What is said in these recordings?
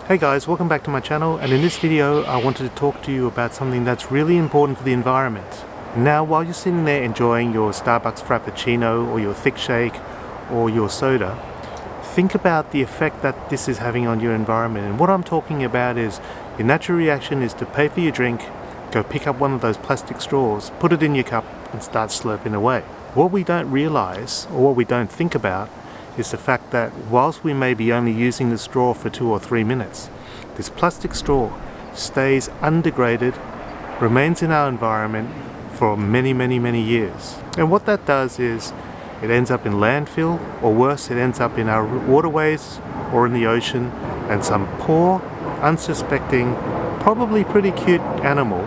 Hey guys, welcome back to my channel, and in this video I wanted to talk to you about something that's really important for the environment. Now, while you're sitting there enjoying your Starbucks Frappuccino or your thick shake or your soda, think about the effect that this is having on your environment. And what I'm talking about is your natural reaction is to pay for your drink, go pick up one of those plastic straws, put it in your cup and start slurping away. What we don't realize, or what we don't think about, is the fact that whilst we may be only using the straw for 2 or 3 minutes, this plastic straw stays undegraded, remains in our environment for many years. And what that does is it ends up in landfill, or worse, it ends up in our waterways or in the ocean, and some poor, unsuspecting, probably pretty cute animal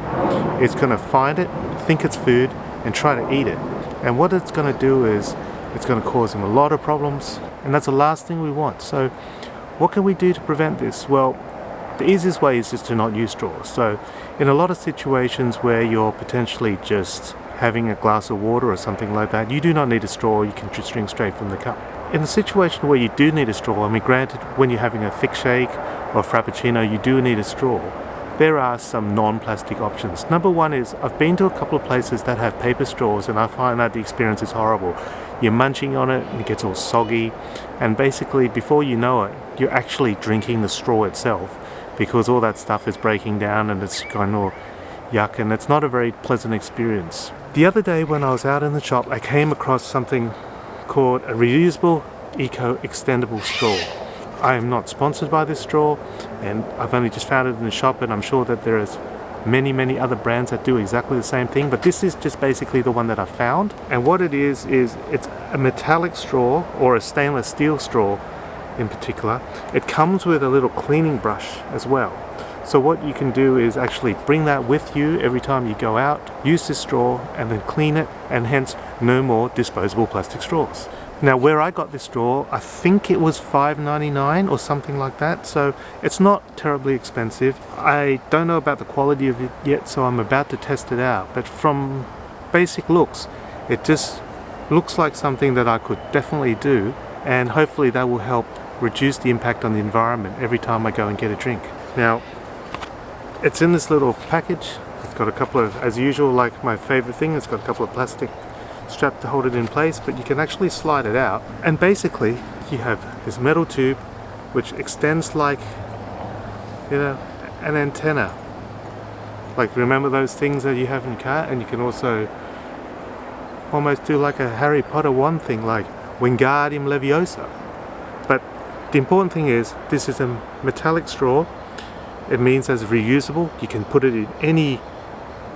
is going to find it, think it's food, and try to eat it. And what it's going to do is it's going to cause them a lot of problems, and that's the last thing we want. So what can we do to prevent this? Well, the easiest way is just to not use straws. So in a lot of situations where you're potentially just having a glass of water or something like that, you do not need a straw, you can just drink straight from the cup. In the situation where you do need a straw, I mean, granted, when you're having a thick shake or a Frappuccino, you do need a straw. There are some non-plastic options. Number one is, I've been to a couple of places that have paper straws, and I find that the experience is horrible. You're munching on it and it gets all soggy, and basically before you know it, you're actually drinking the straw itself, because all that stuff is breaking down and it's kind of yuck, and it's not a very pleasant experience. The other day when I was out in the shop, I came across something called a reusable eco-extendable straw. I am not sponsored by this straw, and I've only just found it in the shop, and I'm sure that there is many other brands that do exactly the same thing, but this is just basically the one that I found. And what it is it's a metallic straw, or a stainless steel straw in particular. It comes with a little cleaning brush as well. So what you can do is actually bring that with you every time you go out, use this straw and then clean it, and hence no more disposable plastic straws. Now, where I got this straw, I think it was $5.99 or something like that, so it's not terribly expensive. I don't know about the quality of it yet, so I'm about to test it out, but from basic looks, it just looks like something that I could definitely do, and hopefully that will help reduce the impact on the environment every time I go and get a drink. Now, it's in this little package. It's got a couple of, as usual, like my favorite thing, it's got a couple of plastic strap to hold it in place, but you can actually slide it out, and basically you have this metal tube which extends like, you know, an antenna. Like, remember those things that you have in your car? And you can also almost do like a Harry Potter wand thing, like Wingardium Leviosa. But the important thing is, this is a metallic straw. It means as reusable. You can put it in any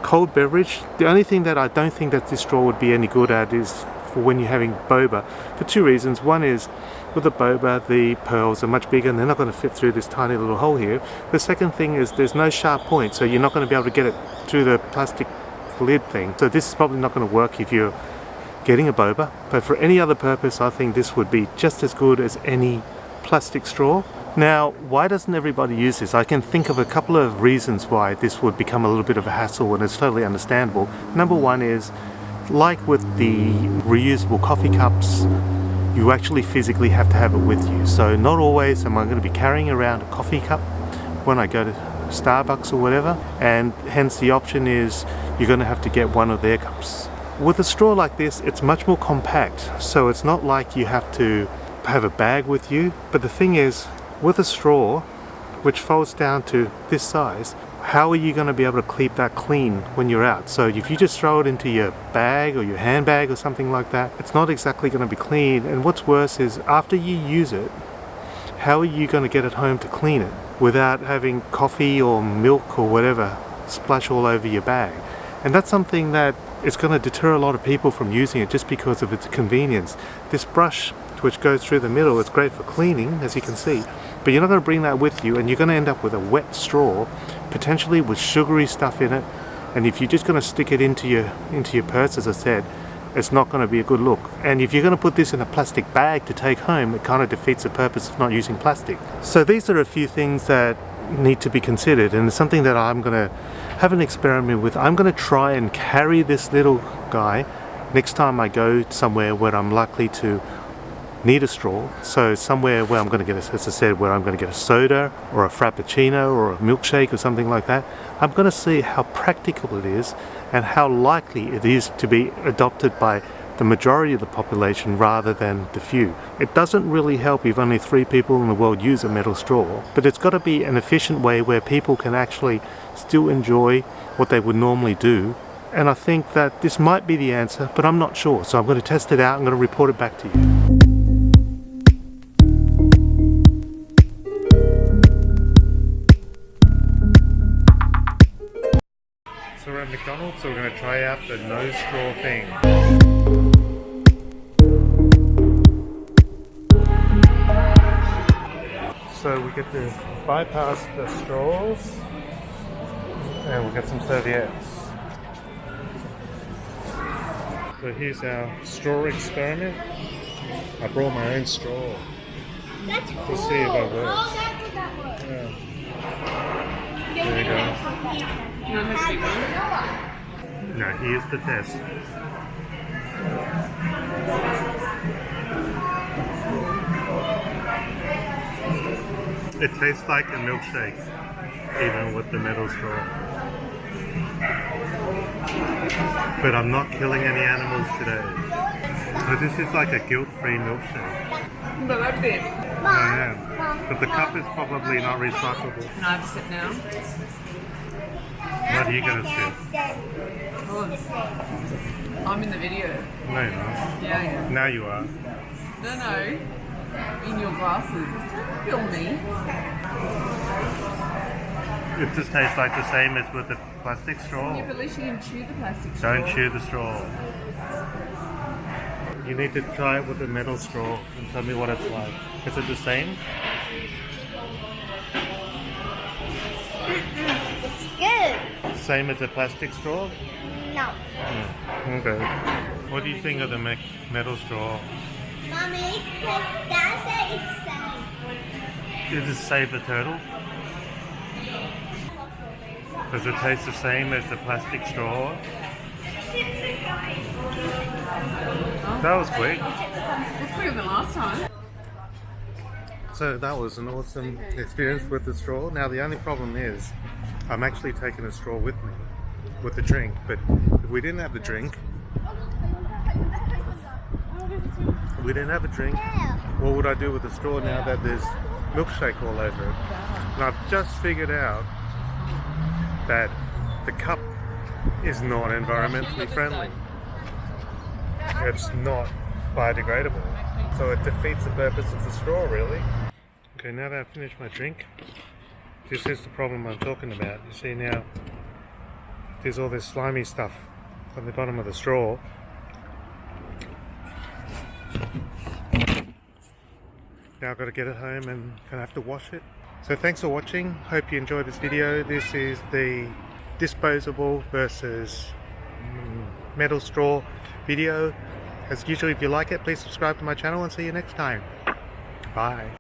cold beverage. The only thing that I don't think that this straw would be any good at is for when you're having boba, for two reasons. One is, with the boba, the pearls are much bigger and they're not going to fit through this tiny little hole here. The second thing is there's no sharp point, so you're not going to be able to get it through the plastic lid thing. So this is probably not going to work if you're getting a boba, but for any other purpose I think this would be just as good as any plastic straw. Now, why doesn't everybody use this? I can think of a couple of reasons why this would become a little bit of a hassle, and it's totally understandable. Number one is, like with the reusable coffee cups, you actually physically have to have it with you. So not always am I going to be carrying around a coffee cup when I go to Starbucks or whatever, and hence the option is you're going to have to get one of their cups. With a straw like this, it's much more compact, so it's not like you have to have a bag with you. But the thing is, with a straw which folds down to this size, how are you going to be able to keep that clean when you're out? So if you just throw it into your bag or your handbag or something like that, it's not exactly going to be clean. And what's worse is, after you use it, how are you going to get it home to clean it without having coffee or milk or whatever splash all over your bag? And that's something that is going to deter a lot of people from using it just because of its convenience. This brush which goes through the middle, it's great for cleaning, as you can see, but you're not going to bring that with you, and you're going to end up with a wet straw, potentially with sugary stuff in it. And if you're just going to stick it into your purse, as I said, it's not going to be a good look. And if you're going to put this in a plastic bag to take home, it kind of defeats the purpose of not using plastic. So these are a few things that need to be considered, and it's something that I'm going to have an experiment with. I'm going to try and carry this little guy next time I go somewhere where I'm likely to need a straw. So somewhere where I'm going to get, as I said, where I'm going to get a soda or a frappuccino or a milkshake or something like that, I'm going to see how practical it is and how likely it is to be adopted by the majority of the population rather than the few. It doesn't really help if only 3 people in the world use a metal straw, but it's got to be an efficient way where people can actually still enjoy what they would normally do. And I think that this might be the answer, but I'm not sure. So I'm going to test it out. I'm going to report it back to you. So we're at McDonald's, so we're going to try out the no straw thing. So we get to bypass the straws and we'll get some serviettes. So here's our straw experiment. I brought my own straw. That's cool. We'll see if it works. Oh, that's what that works. Yeah. There you go. You want to have a big one? Now here's the test. It tastes like a milkshake, even with the metal straw. But I'm not killing any animals today. So this is like a guilt-free milkshake. But that's it. I am. But the cup is probably not recyclable. Can I have a sip now? What are you going to sip? Oh, I'm in the video. No, you're not. Yeah. Now you are. No. In your glasses. Don't film me. It just tastes like the same as with the plastic straw. Yeah, but at least you didn't chew the plastic straw. Don't chew the straw. You need to try it with the metal straw and tell me what it's like. Is it the same? It's good. Same as a plastic straw? No. Okay. What do you think of the metal straw? Mommy, Dad said it's same. Does it save the turtle? Does it taste the same as the plastic straw? That was quick. It's quicker than last time. So that was an awesome experience with the straw. Now the only problem is I'm actually taking a straw with me, with the drink. But if we didn't have the drink, what would I do with the straw now that there's milkshake all over it? And I've just figured out that the cup is not environmentally friendly. It's not biodegradable. So it defeats the purpose of the straw, really. Okay, now that I've finished my drink, this is the problem I'm talking about. You see now, there's all this slimy stuff on the bottom of the straw. Now I've got to get it home and gonna have to wash it. So thanks for watching. Hope you enjoyed this video. This is the disposable versus metal straw video. As usual, if you like it, please subscribe to my channel and see you next time. Bye.